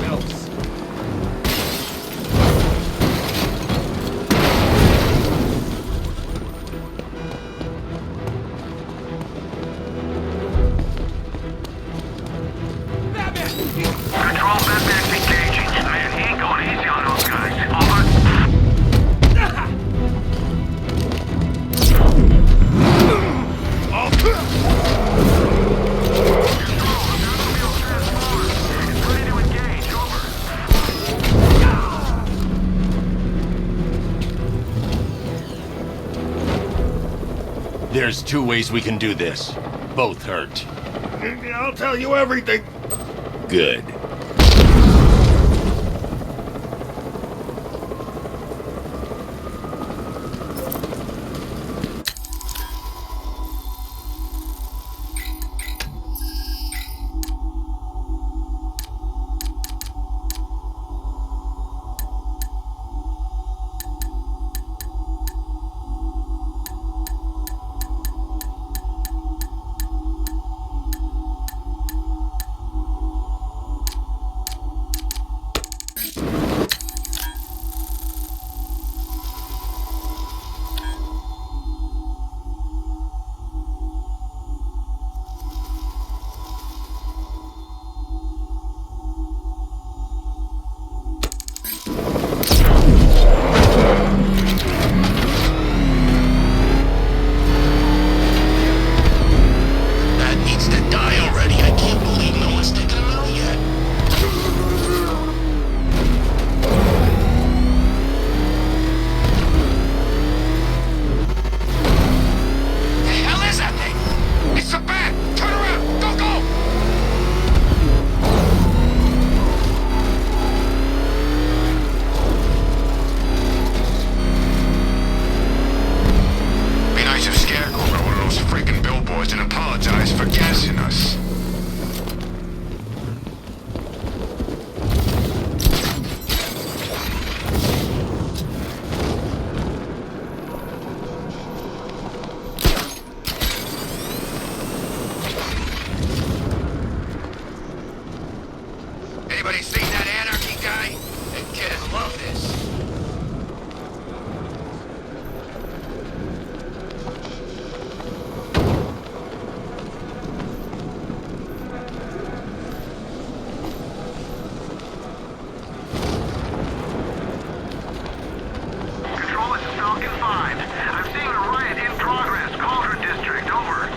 else. Control, Batman's engaging. Man, he ain't going easy on those guys. Over. It's ready to engage. Over. There's two ways we can do this. Both hurt. I'll tell you everything. Good. Anybody seen that anarchy guy? The kids love this. Control, this is Falcon 5. I'm seeing a riot in progress. Cauldron District, over.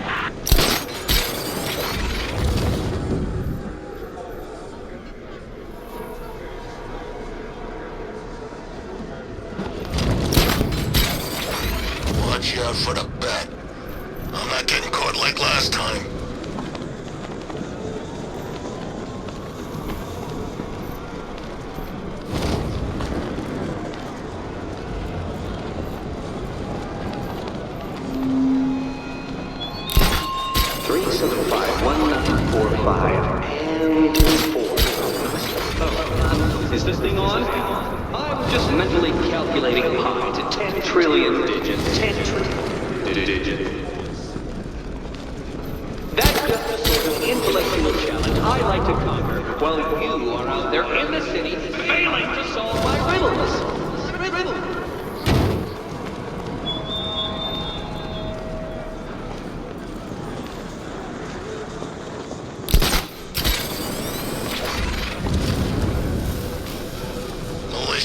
Watch out for the bat. I'm not getting caught like last time. Is this thing on? I'm just mentally calculating pi to 10 trillion digits. 10 trillion digits. That's just the sort of intellectual challenge I like to conquer, while you are out there in the city failing to solve my riddles.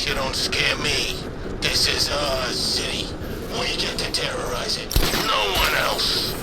You don't scare me. This is our city. We get to terrorize it. No one else.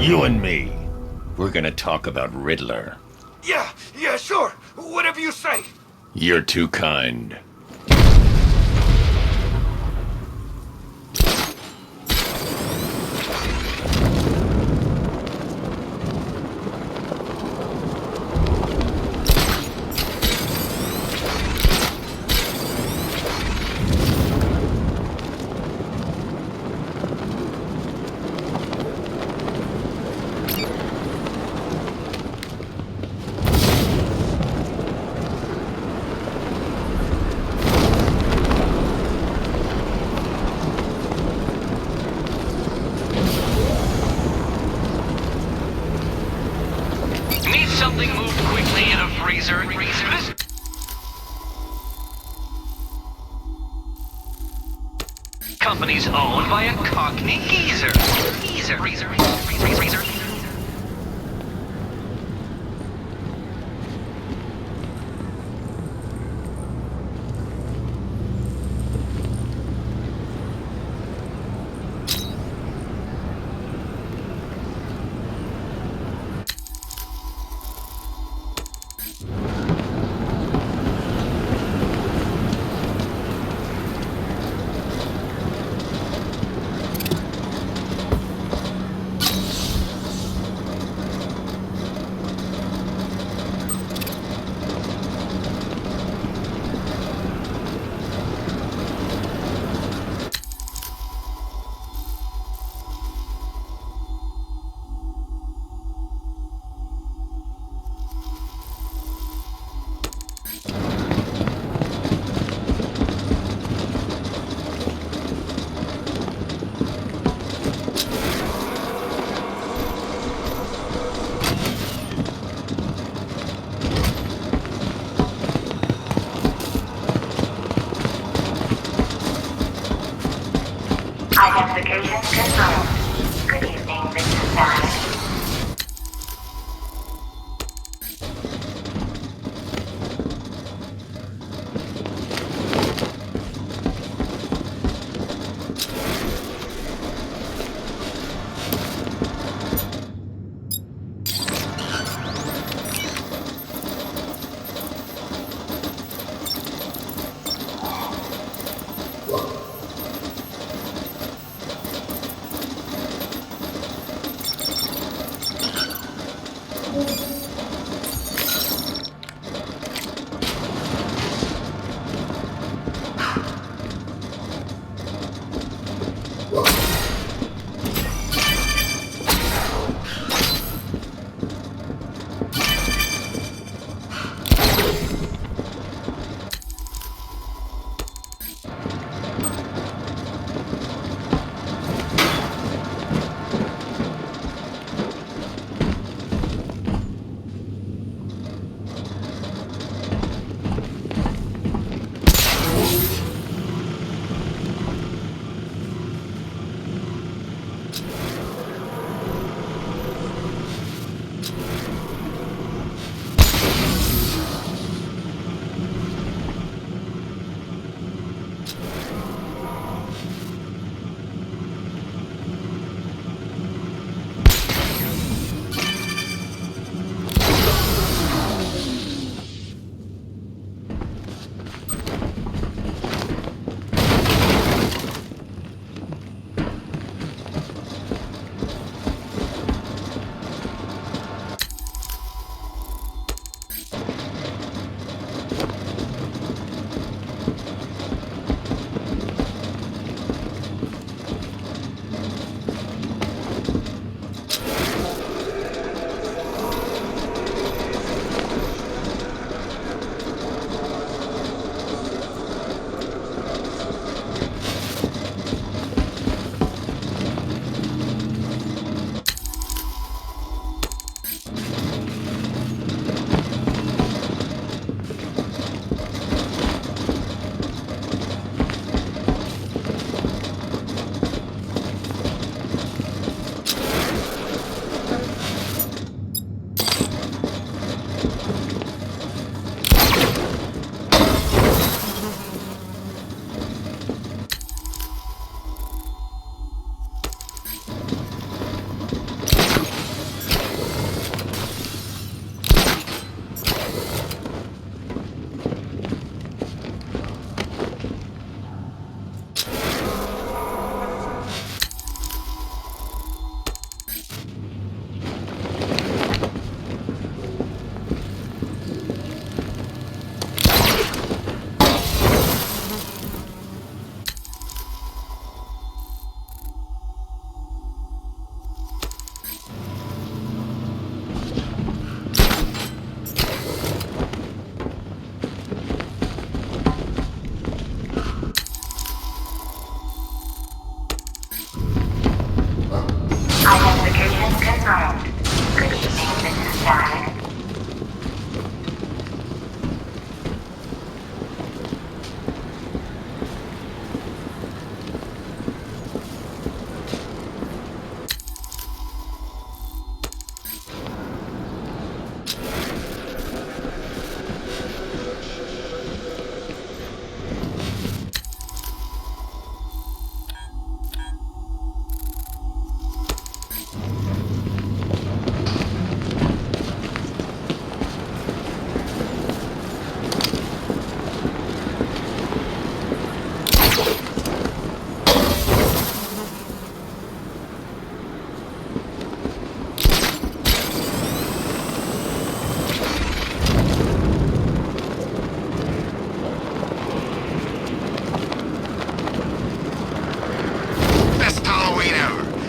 You and me. We're gonna talk about Riddler. Yeah, sure. Whatever you say. You're too kind. Need something moved quickly in a freezer? This company's owned by a Cockney geezer. Freezer. Identification confirmed. Good evening, Mr. Stack.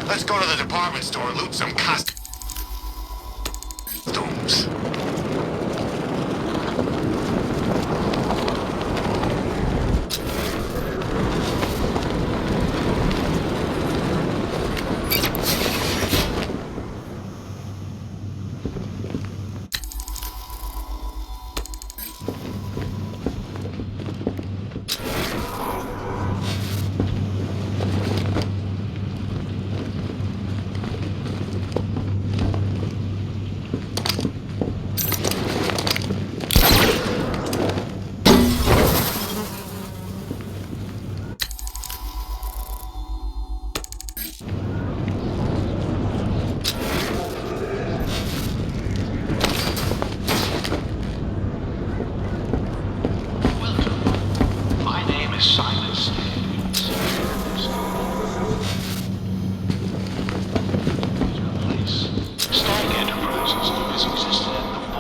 Let's go to the department store and loot some costumes.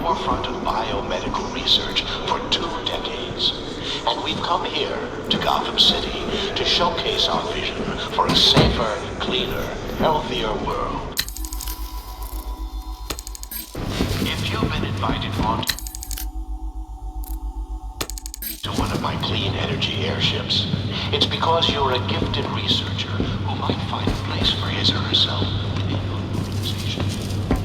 forefront of biomedical research for 2 decades. And we've come here, to Gotham City, to showcase our vision for a safer, cleaner, healthier world. If you've been invited on to one of my clean energy airships, it's because you're a gifted researcher who might find a place for his or herself within your organization.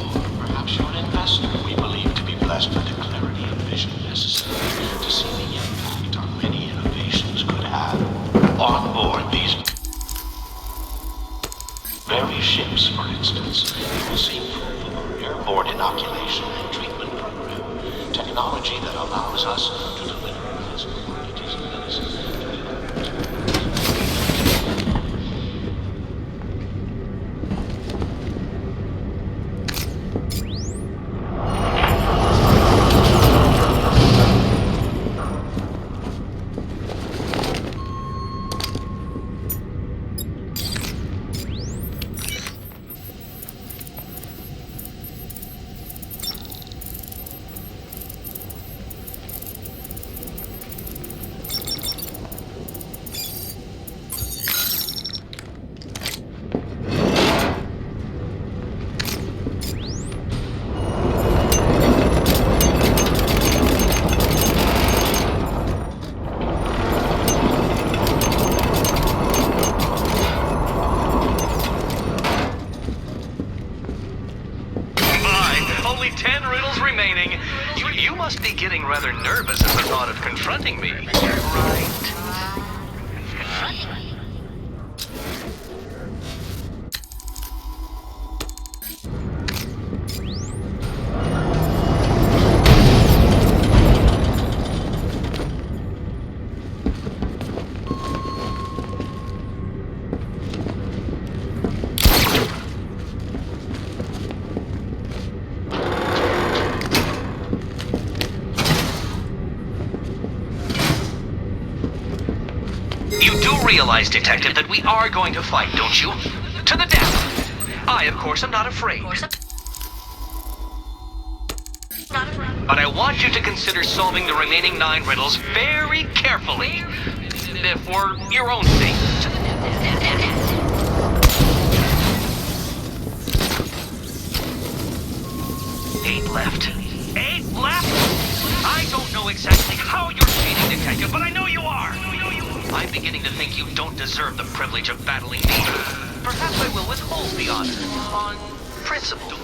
Or perhaps you're an investor we believe to be blessed with the clarity of vision necessary to see the impact our many innovations could have. On board these very ships, for instance, you will see proof of our airborne inoculation and treatment program, technology that allows us to deliver physical quantities of medicine. Only 10 riddles remaining. You must be getting rather nervous at the thought of confronting me. Right. Confronting me? You do realize, Detective, that we are going to fight, don't you? To the death. I, of course, am not afraid. But I want you to consider solving the remaining 9 riddles very carefully. For your own sake. 8 left. 8 left? I don't know exactly how you're cheating, Detective, but I know you are. I'm beginning to think you don't deserve the privilege of battling me. Perhaps I will withhold the honor. On principle.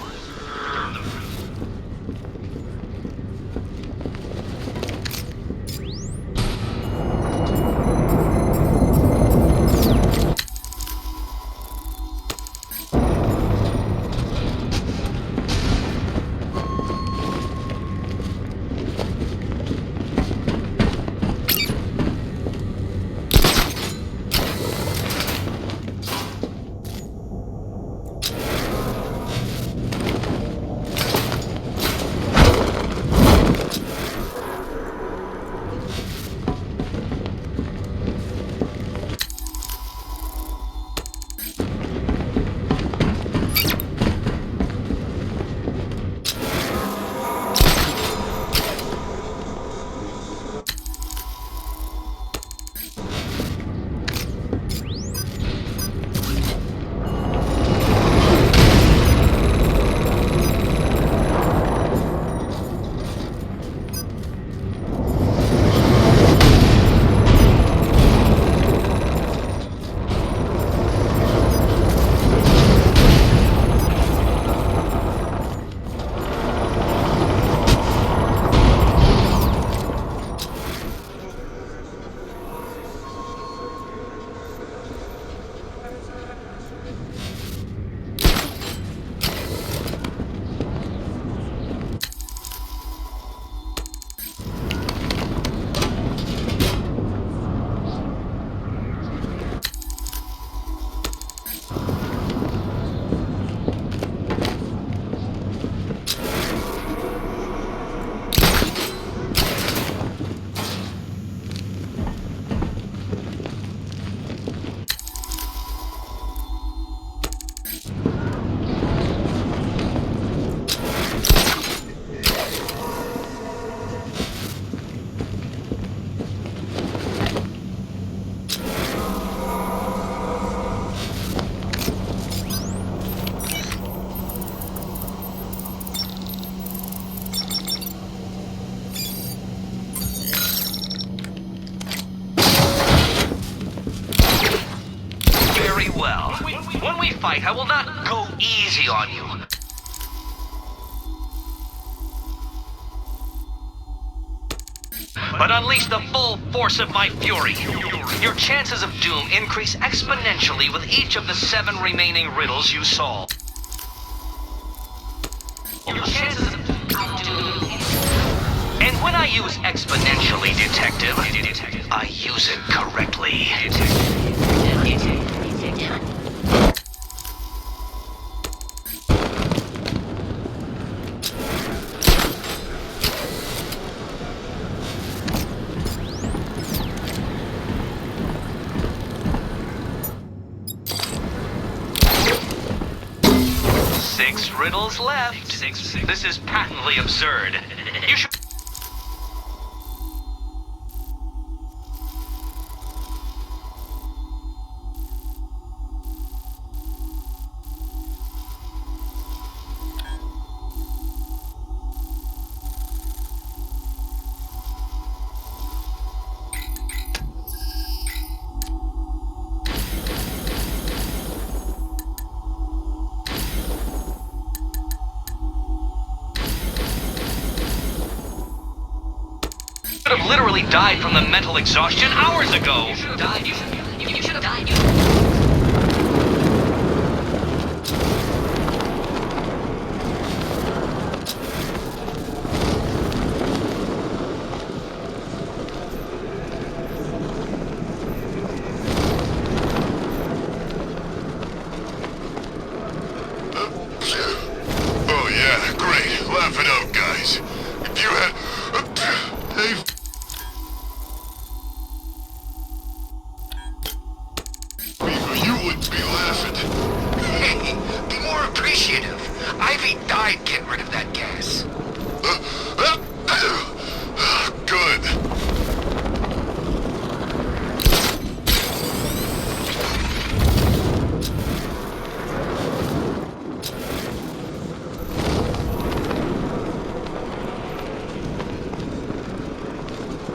Well, when we fight, I will not go easy on you. But unleash the full force of my fury. Your chances of doom increase exponentially with each of the 7 remaining riddles you solve. Your chances of doom. And when I use exponentially, Detective, I use it correctly. Six riddles left. This is patently absurd. You should... have literally died from the mental exhaustion hours ago. You should have died. You should have died. Oh yeah, great. Laugh it up, guys. If you had... Hey... You wouldn't be laughing. Hey, be more appreciative. Ivy died getting rid of that gas. Good.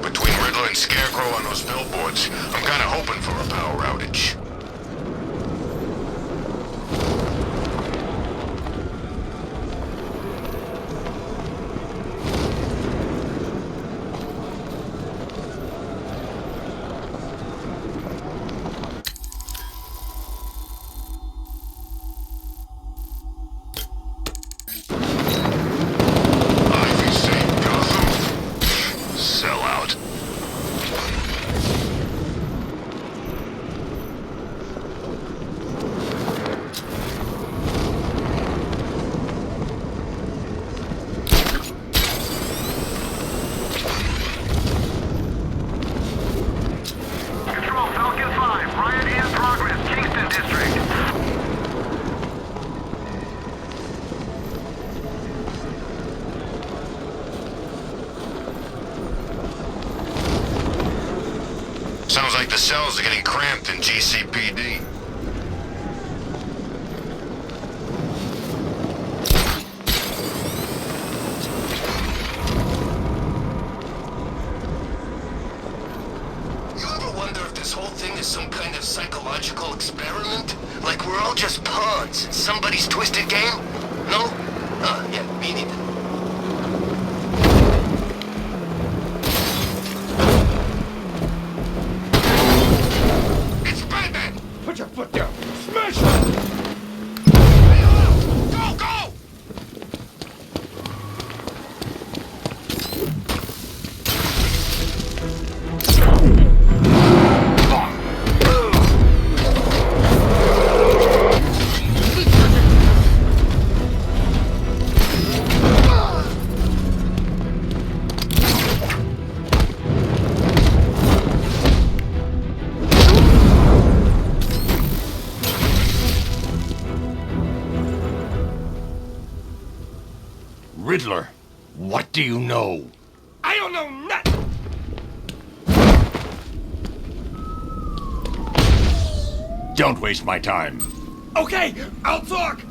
Between Riddler and Scarecrow on those billboards, I'm kinda hoping for a power outage. Ivy saved Gotham? Sell out. Control, Falcon 5. Riot in progress. Kingston District. Sounds like the cells are getting cramped in GCPD. You ever wonder if this whole thing is some kind of psychological experiment? Like we're all just pawns in somebody's twisted game? No? Yeah, me neither. It's Batman! Put your foot down! Smash it! Go, go! Riddler, what do you know? I don't know nothing! Don't waste my time. Okay, I'll talk!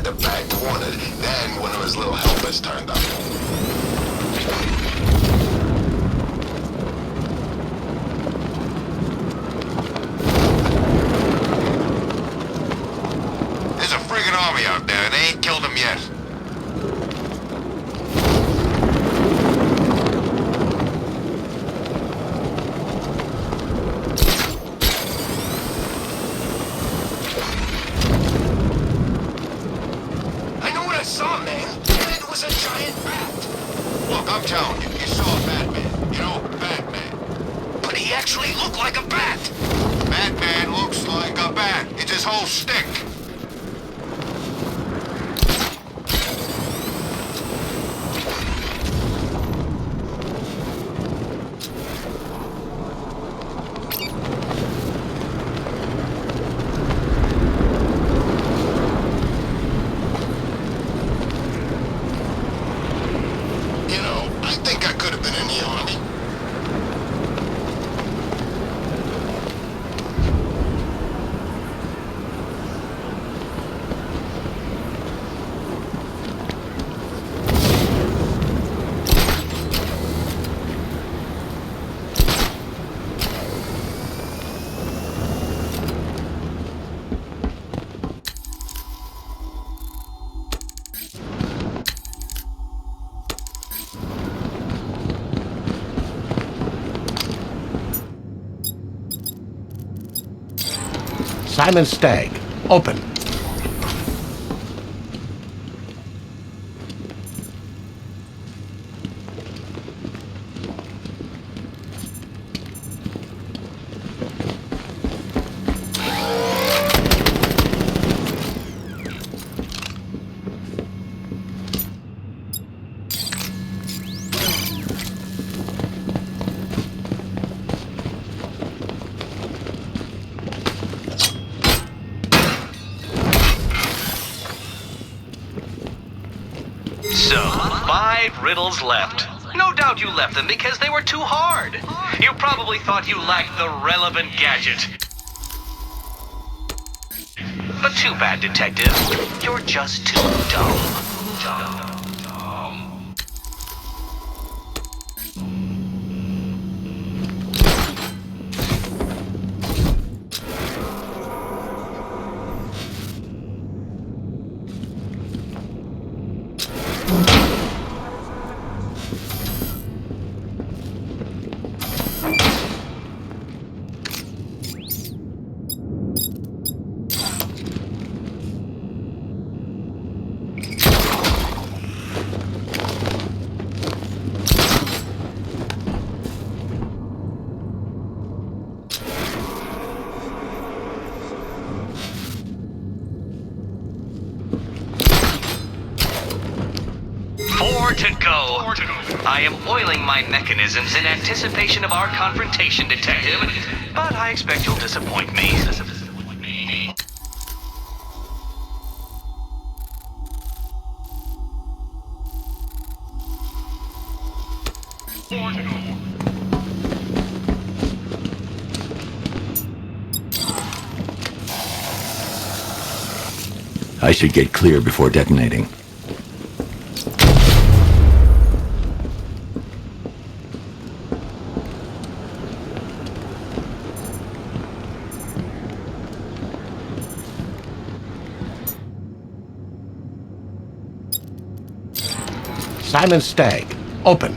the bat cornered, then one of his little helpers turned up. There's a friggin' army out there, and they ain't killed him yet. I'm telling you, you saw Batman. You know, Batman. But he actually looked like a bat. Batman looks like a bat. It's his whole stick. Simon Stagg, open. So, 5 riddles left. No doubt you left them because they were too hard. You probably thought you lacked the relevant gadget. But too bad, Detective. You're just too dumb. Four to go. I am oiling my mechanisms in anticipation of our confrontation, Detective, but I expect you'll disappoint me. I should get clear before detonating. Simon Stagg, open.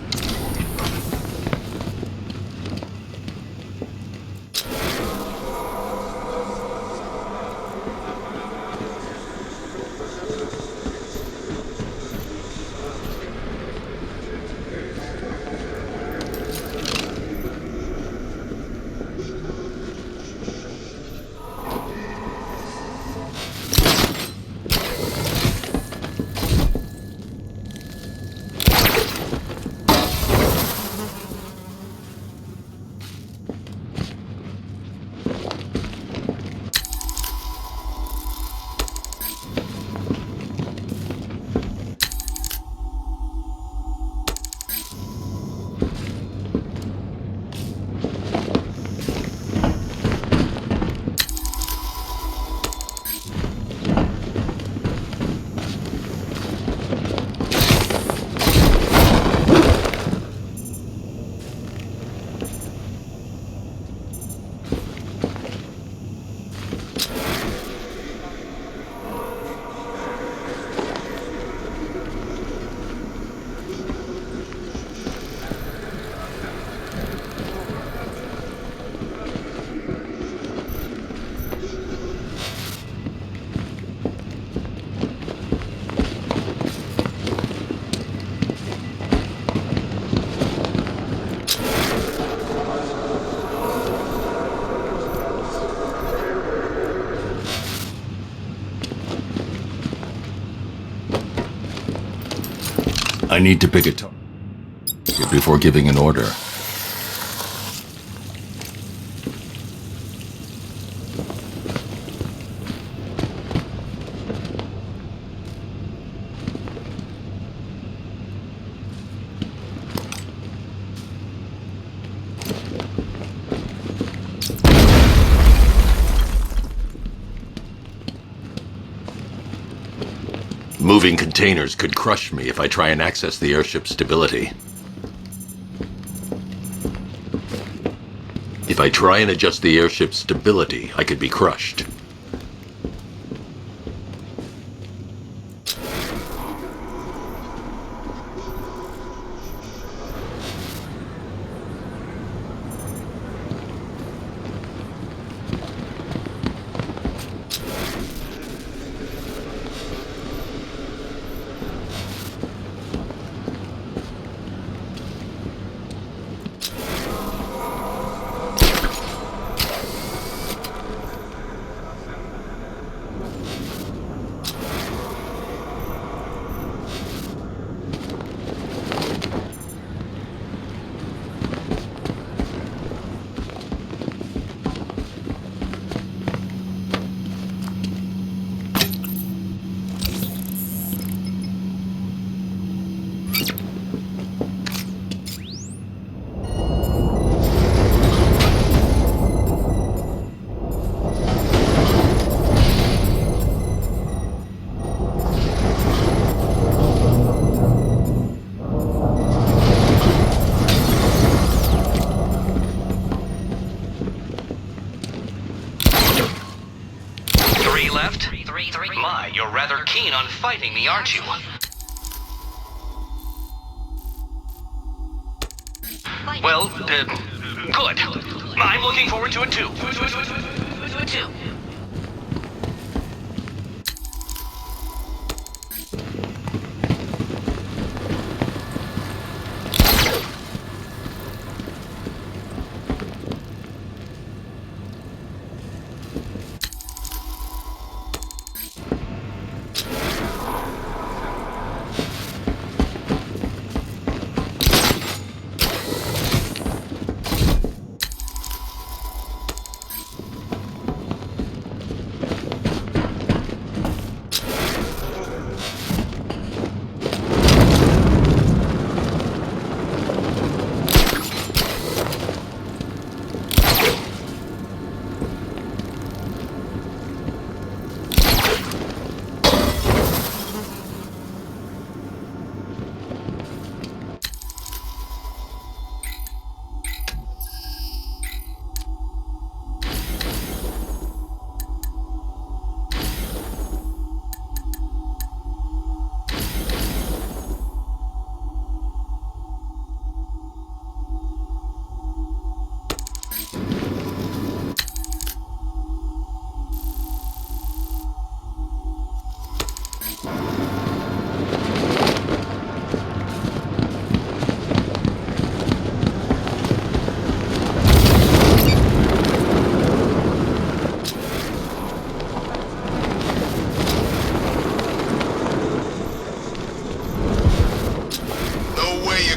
I need to pick a target before giving an order. Moving containers could crush me if I try and access the airship's stability. If I try and adjust the airship's stability, I could be crushed. My, you're rather keen on fighting me, aren't you? Well, good. I'm looking forward to it too.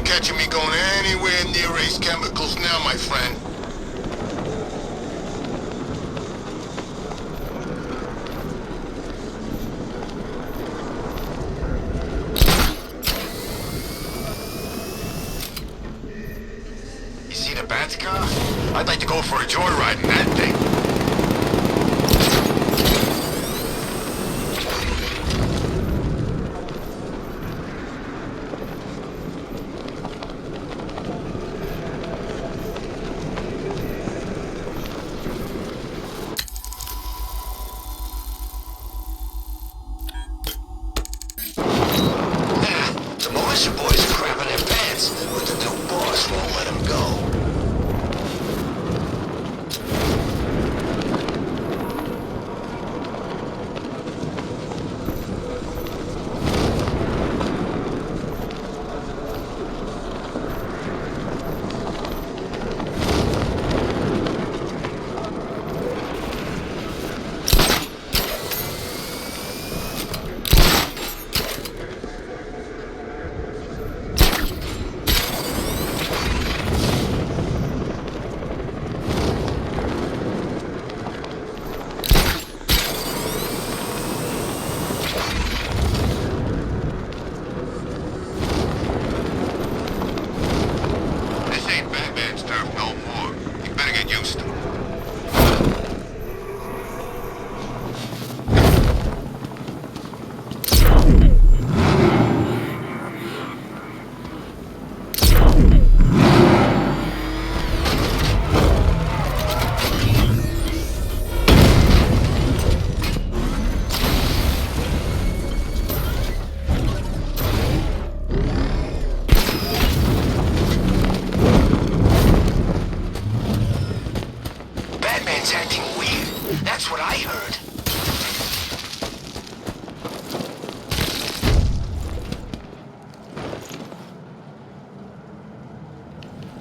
Catching me going anywhere near Ace Chemicals now, my friend. You see the Bats car? I'd like to go for a joyride in that thing. Militia boys are crapping their pants, but the new boss won't let them go.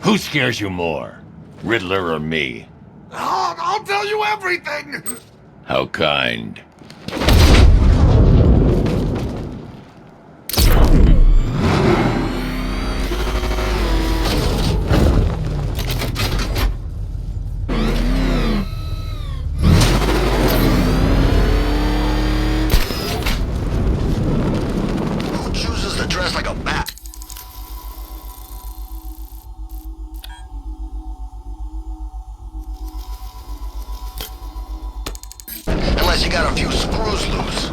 Who scares you more, Riddler or me? I'll tell you everything! How kind. Who chooses to dress like a bat? Unless you got a few screws loose.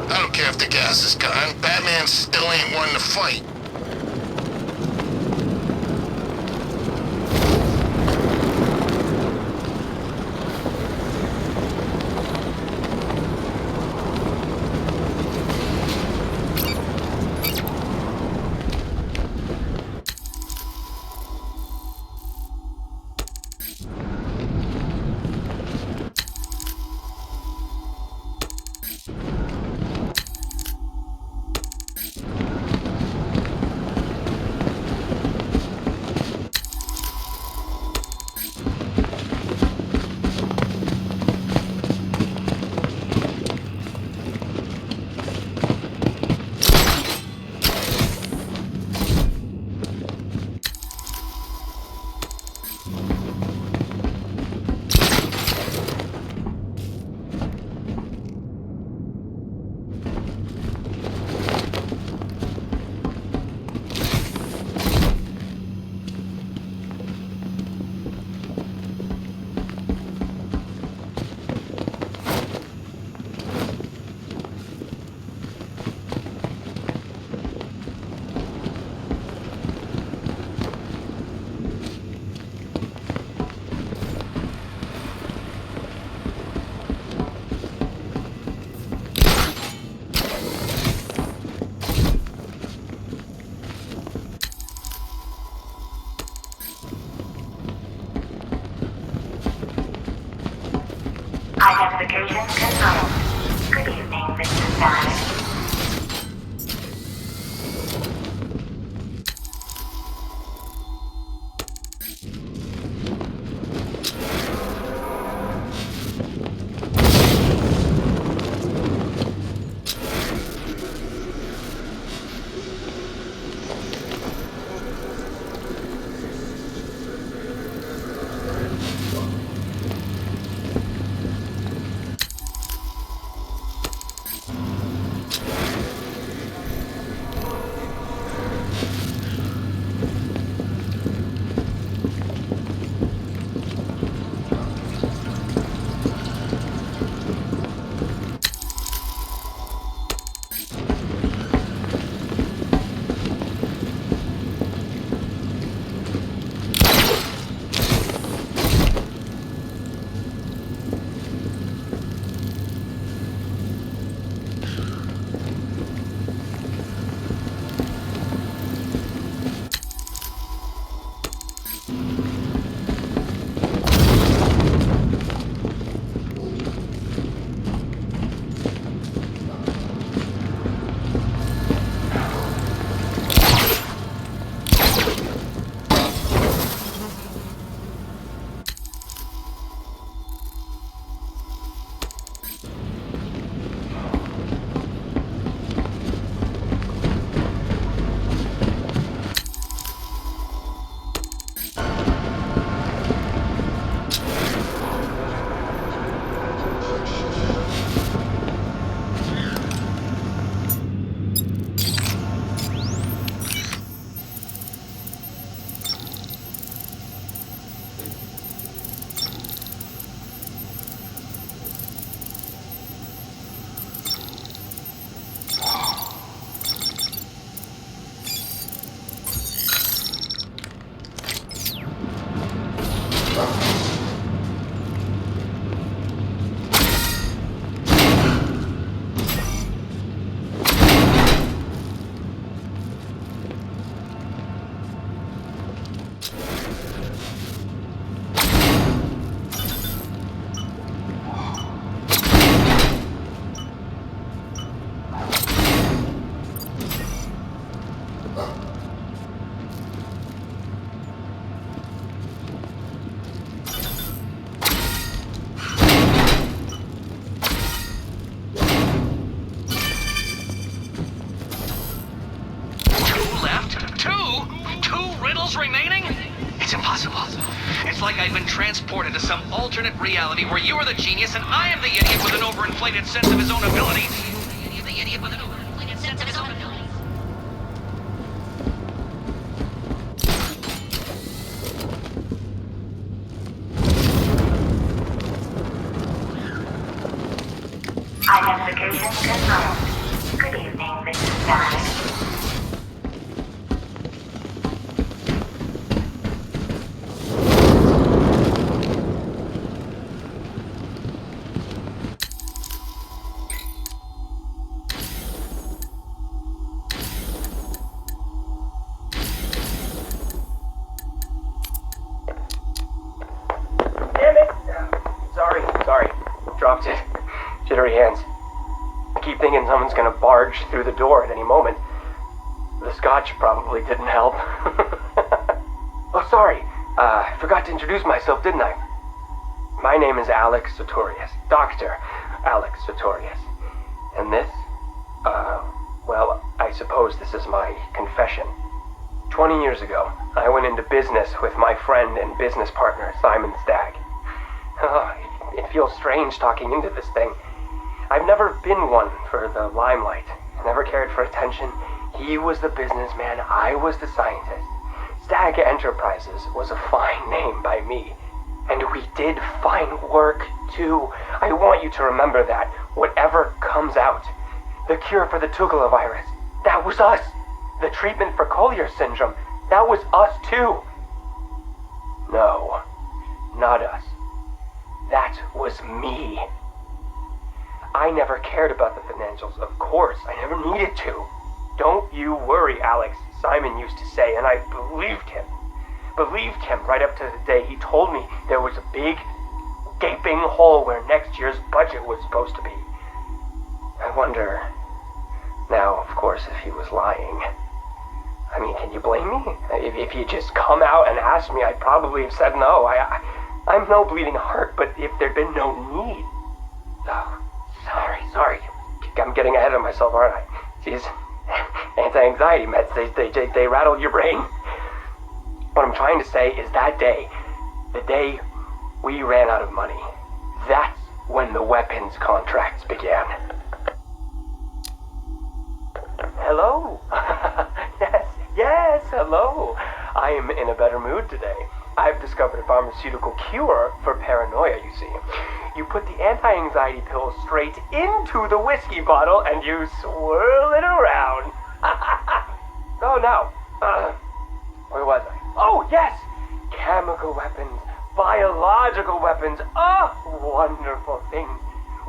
I don't care if the gas is gone. Batman still ain't one to fight. Identification confirmed. Good evening, Mr. Batman. It's like I've been transported to some alternate reality where you are the genius and I am the idiot with an overinflated sense of his own abilities. The idiot with an overinflated sense of his own abilities. Identification confirmed. Good evening, Mrs. Status. Damn it! Sorry. Dropped it. Jittery hands. I keep thinking someone's gonna barge through the door at any moment. The scotch probably didn't help. Oh, sorry. I forgot to introduce myself, didn't I? My name is Alex Sartorius. Dr. Alex Sartorius. And this? Well, I suppose this is my confession. 20 years ago, I went into business with my friend and business partner, Simon Stagg. It feels strange talking into this thing. I've never been one for the limelight. Never cared for attention. He was the businessman, I was the scientist. Stagg Enterprises was a fine name by me. And we did fine work, too. I want you to remember that. Whatever comes out. The cure for the Tugela virus, that was us. The treatment for Collier syndrome, that was us, too. No, not us. That was me. I never cared about the financials, of course. I never needed to. Don't you worry, Alex, Simon used to say, and I believed him. Believed him right up to the day he told me there was a big, gaping hole where next year's budget was supposed to be. I wonder, now, of course, if he was lying. I mean, can you blame me? If he'd just come out and asked me, I'd probably have said no. I'm no bleeding heart, but if there'd been no need. Oh, sorry. I'm getting ahead of myself, aren't I? Jeez. Anti-anxiety meds, they rattle your brain. What I'm trying to say is that day, the day we ran out of money, that's when the weapons contracts began. Hello? Yes, hello. I am in a better mood today. I've discovered a pharmaceutical cure for paranoia, you see. You put the anti-anxiety pill straight into the whiskey bottle and you swirl it around. Oh, no. Where was I? Oh, yes! Chemical weapons, biological weapons. Wonderful things.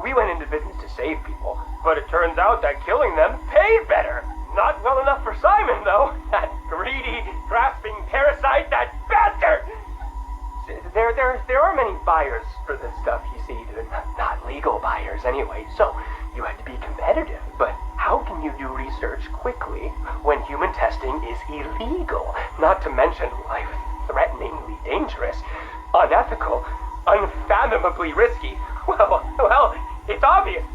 We went into business to save people, but it turns out that killing them paid better. Not well enough for Simon, though. That greedy, grasping parasite, that bastard! There are many buyers for this stuff, you see. Not legal buyers, anyway, so you have to be competitive. But how can you do research quickly when human testing is illegal? Not to mention life-threateningly dangerous, unethical, unfathomably risky. Well, it's obvious.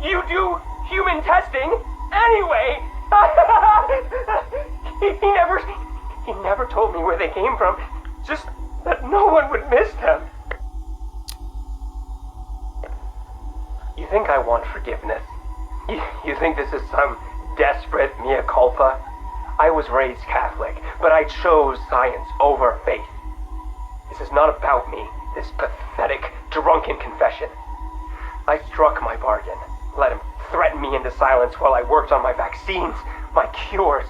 You do human testing anyway. He never told me where they came from. Just that no one would miss them. You think I want forgiveness? You think this is some desperate mea culpa? I was raised Catholic, but I chose science over faith. This is not about me, this pathetic, drunken confession. I struck my bargain, let him threaten me into silence while I worked on my vaccines, my cures.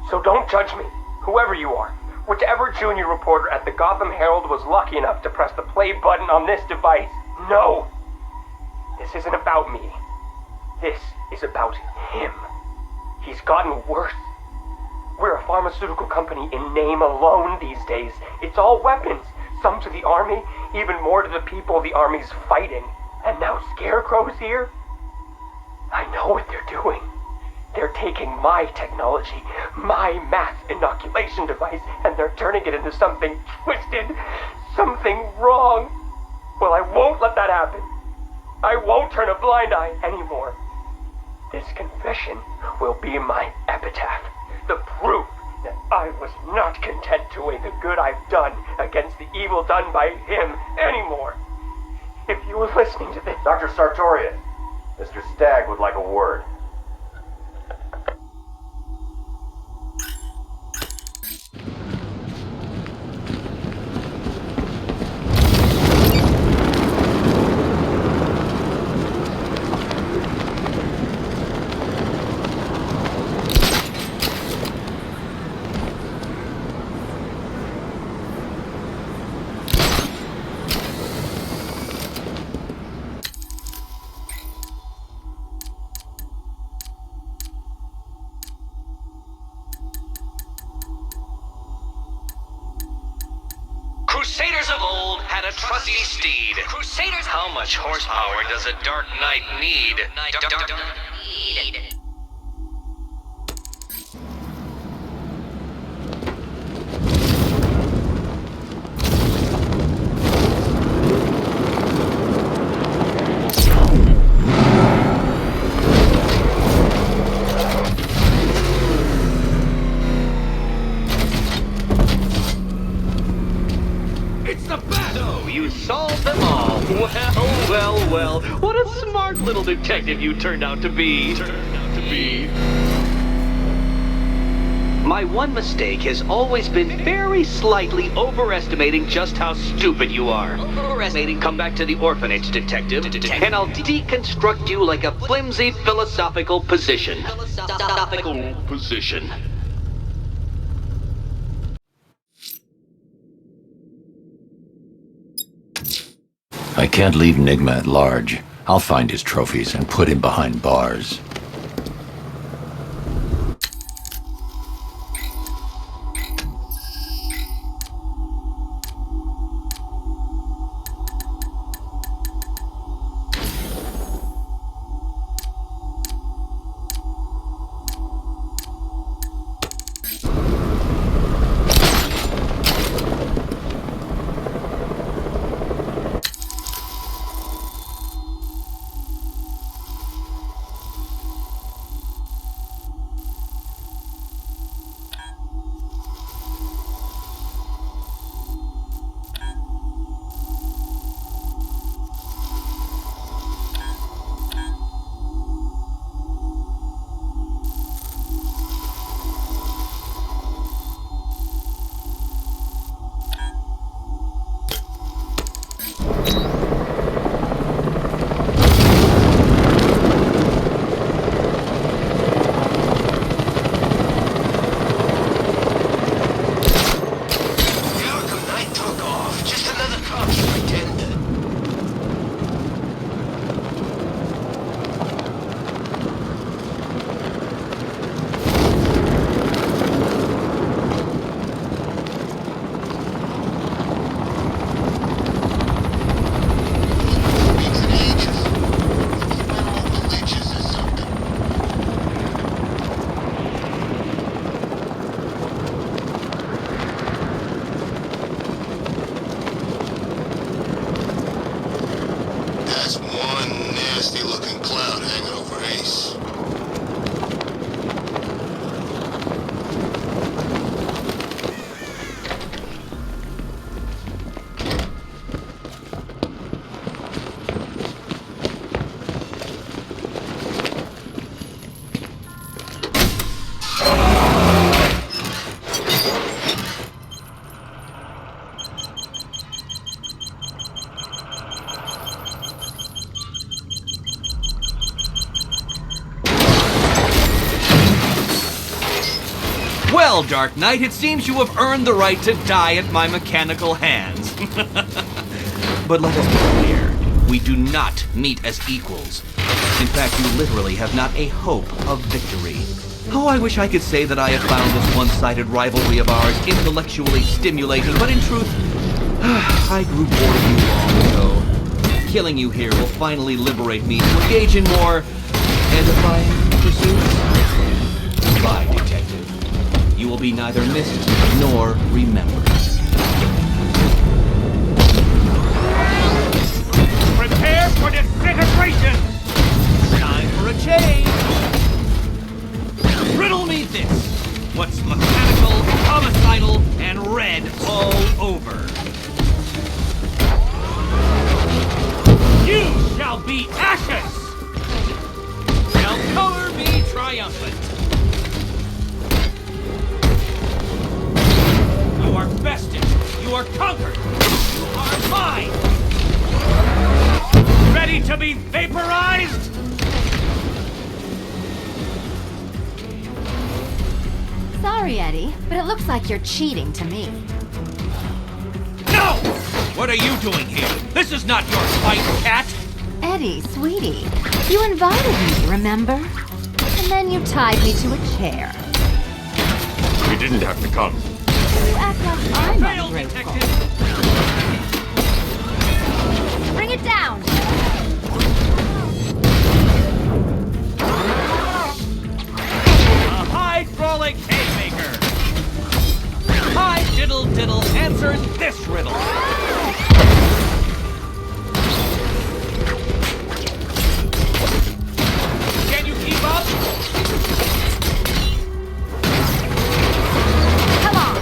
So don't judge me, whoever you are. Whichever junior reporter at the Gotham Herald was lucky enough to press the play button on this device. No! This isn't about me. This is about him. He's gotten worse. We're a pharmaceutical company in name alone these days. It's all weapons. Some to the army, even more to the people the army's fighting. And now Scarecrow's here? I know what they're doing. They're taking my technology, my mass inoculation device, and they're turning it into something twisted, something wrong. Well, I won't let that happen. I won't turn a blind eye anymore. This confession will be my epitaph, the proof that I was not content to weigh the good I've done against the evil evil done by him anymore. If you were listening to this... Dr. Sartorius, Mr. Stagg would like a word. Crusaders of old had a trusty steed. Crusaders. How much horsepower does a Dark Knight need? You solved them all. Well. What a smart little detective you turned out to be. My one mistake has always been very slightly overestimating just how stupid you are. Come back to the orphanage, detective, and I'll deconstruct you like a flimsy philosophical position. I can't leave Nigma at large. I'll find his trophies and put him behind bars. Well, Dark Knight, it seems you have earned the right to die at my mechanical hands. But let us be clear, we do not meet as equals. In fact, you literally have not a hope of victory. Oh, I wish I could say that I have found this one-sided rivalry of ours intellectually stimulating, but in truth, I grew bored of you long ago. Killing you here will finally liberate me to engage in more edifying pursuits. Goodbye, detective. You will be neither missed nor remembered. Prepare for disintegration! Time for a change! Riddle me this! What's mechanical, homicidal, and red all over? be ashes! Now color me triumphant. You are bested. You are conquered. You are mine. Ready to be vaporized? Sorry, Eddie, but it looks like you're cheating to me. No! What are you doing here? This is not your fight, cat! Eddie, sweetie, you invited me, remember? And then you tied me to a chair. You didn't have to come. You act like I'm Fail, ungrateful. detective! Bring it down! A hydraulic haymaker! Hi Diddle Diddle answers this riddle. Can you keep up? Come on!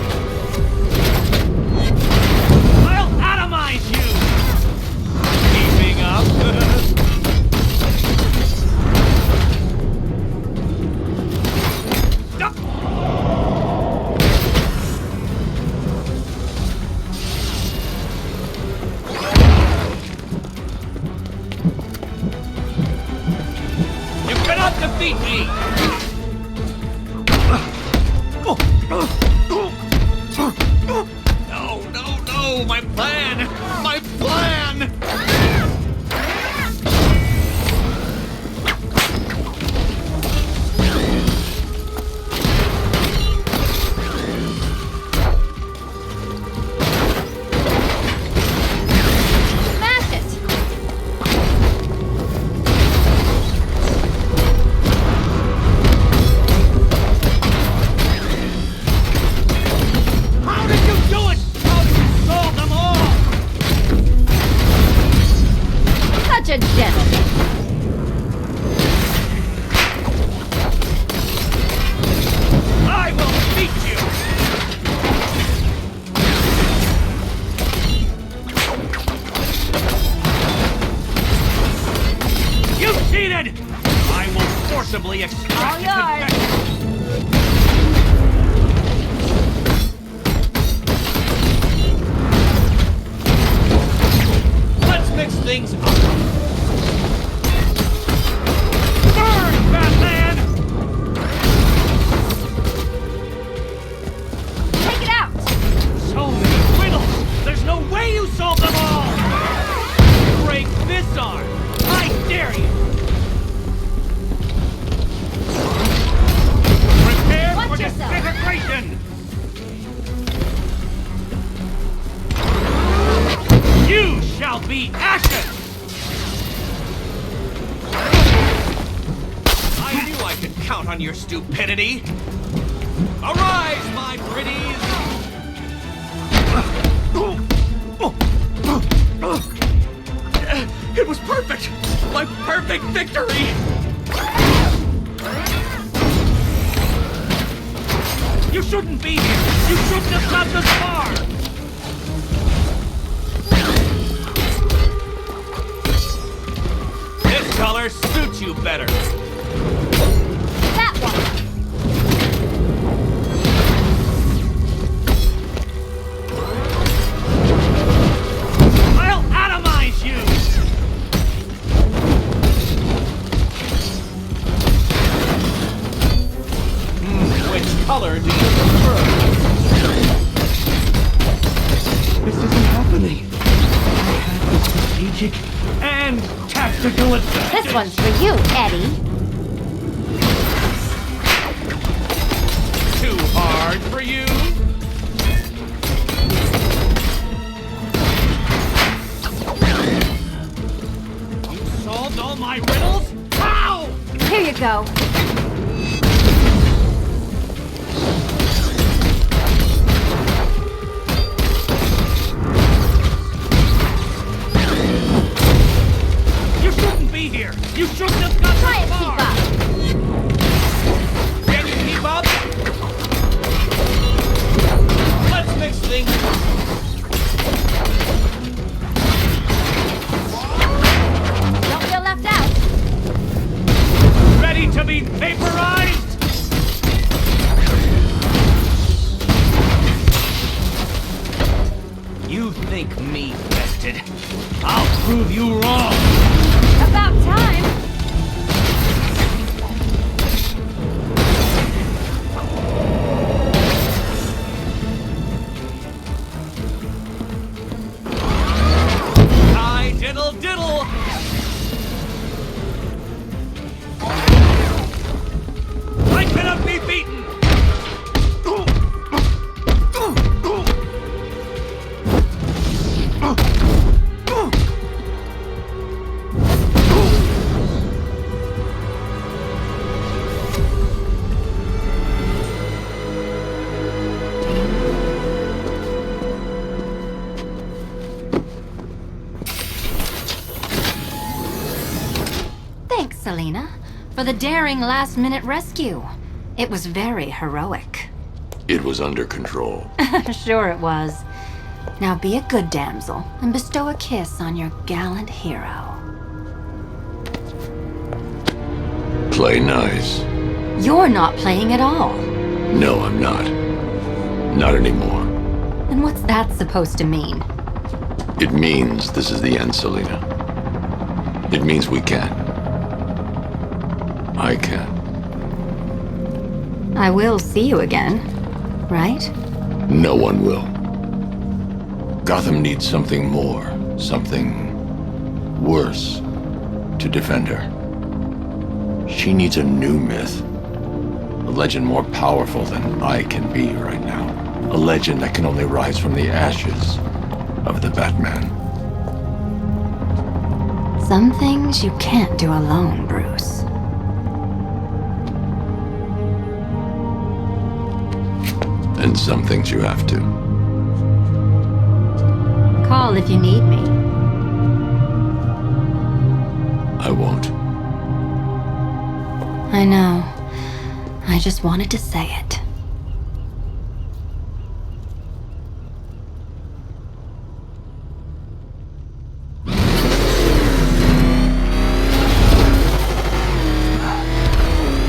I'll atomize you! Keeping up? Stop! You cannot defeat me! No, no, no! My plan! My plan! Smash it! How did you do it? How did you solve them all? Such a gentleman. I will beat you! You cheated! I will forcibly extract All yours. confession. Let's mix things up. Burn, Batman! Take it out! So many riddles! There's no way you solved them all! Break this arm! I dare you! Prepare Watch for yourself. disintegration! You shall be ashes! I knew I could count on your stupidity! Arise, my pretties! It was perfect! My perfect victory! You shouldn't be here! You shouldn't have got this far! This color suits you better! That one! I'll atomize you! Which color do you prefer? This isn't happening. I have the strategic and tactical advantage. This one's for you, Eddie. Too hard for you? You solved all my riddles? How? Here you go. You shouldn't be here! You shouldn't have got Try this and far! keep up. Can you keep up? Let's mix things up. Don't feel think me bested? I'll prove you wrong! About time! Hi, diddle diddle! I cannot be beaten! Thanks, Selena, for the daring last-minute rescue. It was very heroic. It was under control. Sure it was. Now be a good damsel and bestow a kiss on your gallant hero. Play nice. You're not playing at all. No, I'm not. Not anymore. And what's that supposed to mean? It means this is the end, Selena. It means we can't. I can't. I will see you again, right? No one will. Gotham needs something more, something worse to defend her. She needs a new myth. A legend more powerful than I can be right now. A legend that can only rise from the ashes of the Batman. Some things you can't do alone, Bruce. And some things you have to. Call if you need me. I won't. I know. I just wanted to say it.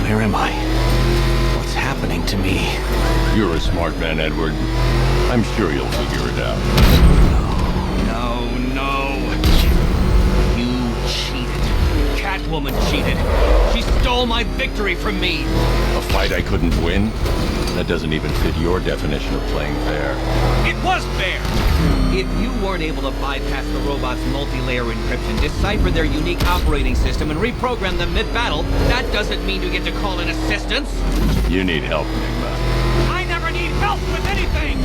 Where am I? What's happening to me? You're a smart man, Edward. I'm sure you'll figure it out. No. You cheated. Catwoman cheated. She stole my victory from me. A fight I couldn't win? That doesn't even fit your definition of playing fair. It was fair! If you weren't able to bypass the robot's multi-layer encryption, decipher their unique operating system, and reprogram them mid-battle, that doesn't mean you get to call in assistance. You need help, Enigma. I never need help with anything!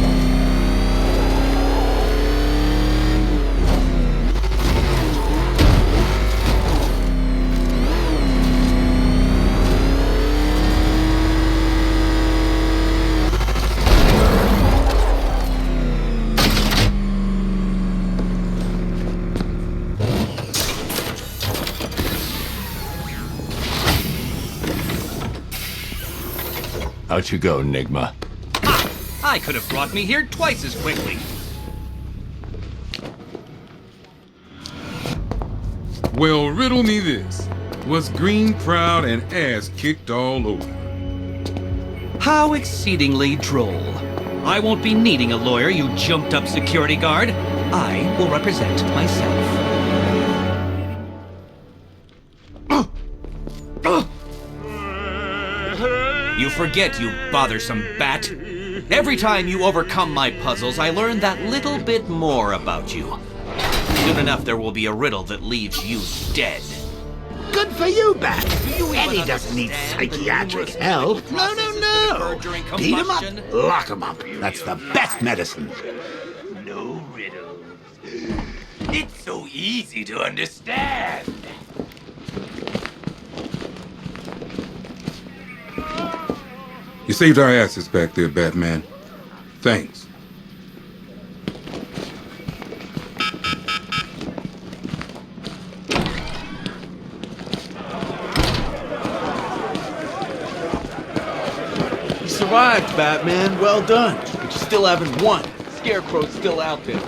Out you go, Enigma. I could have brought me here twice as quickly. Well, riddle me this. Was Green proud and ass kicked all over? How exceedingly droll. I won't be needing a lawyer, you jumped-up security guard. I will represent myself. You forget, you bothersome bat. Every time you overcome my puzzles, I learn that little bit more about you. Soon enough, there will be a riddle that leaves you dead. Good for you, Bat. Eddie doesn't need psychiatric help. No. Beat him up, lock him up. That's the best medicine. No riddles. It's so easy to understand. You saved our asses back there, Batman. Thanks. You survived, Batman. Well done. But you still haven't won. Scarecrow's still out there.